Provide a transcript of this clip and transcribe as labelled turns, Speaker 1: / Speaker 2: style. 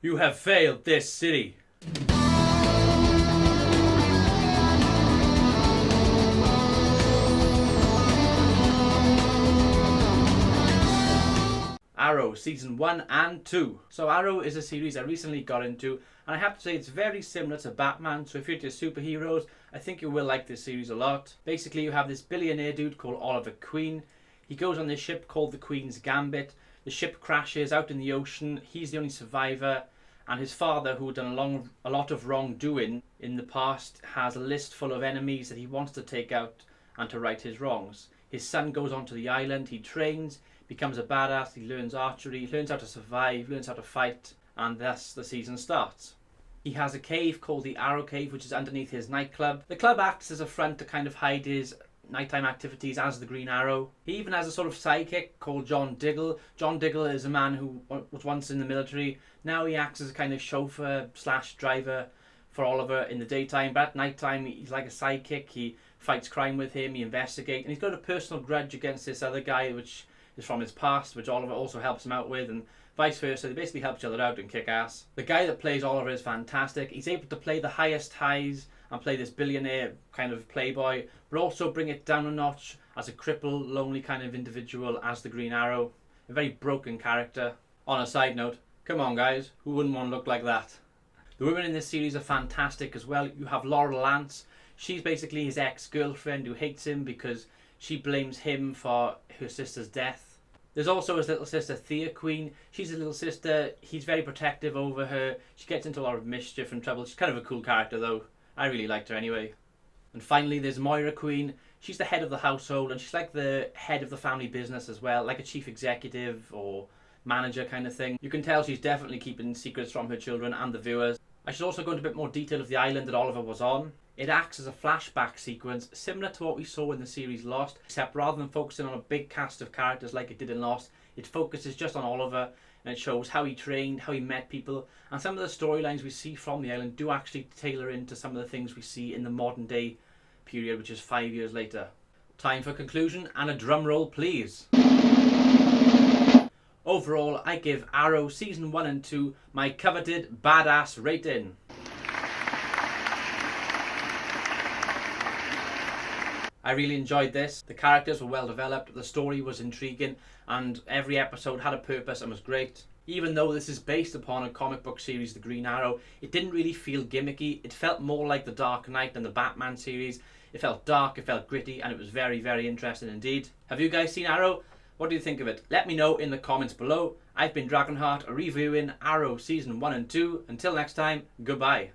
Speaker 1: You have failed this city. Arrow Season 1 and 2. So Arrow is a series I recently got into, and I have to say it's very similar to Batman, so if you're into superheroes, I think you will like this series a lot. Basically you have this billionaire dude called Oliver Queen. He goes on this ship called the Queen's Gambit. The ship crashes out in the ocean, he's the only survivor, and his father, who had done a lot of wrongdoing in the past, has a list full of enemies that he wants to take out and to right his wrongs. His son goes onto the island, he trains, becomes a badass, he learns archery, he learns how to survive, learns how to fight, and thus the season starts. He has a cave called the Arrow Cave, which is underneath his nightclub. The club acts as a front to kind of hide his nighttime activities as the Green Arrow. He even has a sort of sidekick called John Diggle. John Diggle is a man who was once in the military. Now he acts as a kind of chauffeur slash driver for Oliver in the daytime, but at nighttime he's like a sidekick. He fights crime with him, he investigates, and he's got a personal grudge against this other guy which is from his past, which Oliver also helps him out with, and vice versa. They basically help each other out and kick ass. The guy that plays Oliver is fantastic. He's able to play the highest highs and play this billionaire kind of playboy, but also bring it down a notch as a crippled, lonely kind of individual as the Green Arrow. A very broken character. On a side note, come on guys, who wouldn't want to look like that? The women in this series are fantastic as well. You have Laurel Lance. She's basically his ex-girlfriend who hates him because she blames him for her sister's death. There's also his little sister Thea Queen. She's a little sister. He's very protective over her. She gets into a lot of mischief and trouble. She's kind of a cool character though. I really liked her anyway. And finally there's Moira Queen. She's the head of the household and she's like the head of the family business as well, like a chief executive or manager kind of thing. You can tell she's definitely keeping secrets from her children and the viewers. I should also go into a bit more detail of the island that Oliver was on. It acts as a flashback sequence similar to what we saw in the series Lost, except rather than focusing on a big cast of characters like it did in Lost, it focuses just on Oliver and it shows how he trained, how he met people, and some of the storylines we see from the island do actually tailor into some of the things we see in the modern day period, which is 5 years later. Time for conclusion and a drum roll please. Overall, I give Arrow Season 1 and 2 my coveted badass rating. I really enjoyed this. The characters were well developed, the story was intriguing, and every episode had a purpose and was great. Even though this is based upon a comic book series, The Green Arrow, it didn't really feel gimmicky. It felt more like The Dark Knight and the Batman series. It felt dark, it felt gritty, and it was very, very interesting indeed. Have you guys seen Arrow? What do you think of it? Let me know in the comments below. I've been Dragonheart, reviewing Arrow Season 1 and 2. Until next time, goodbye.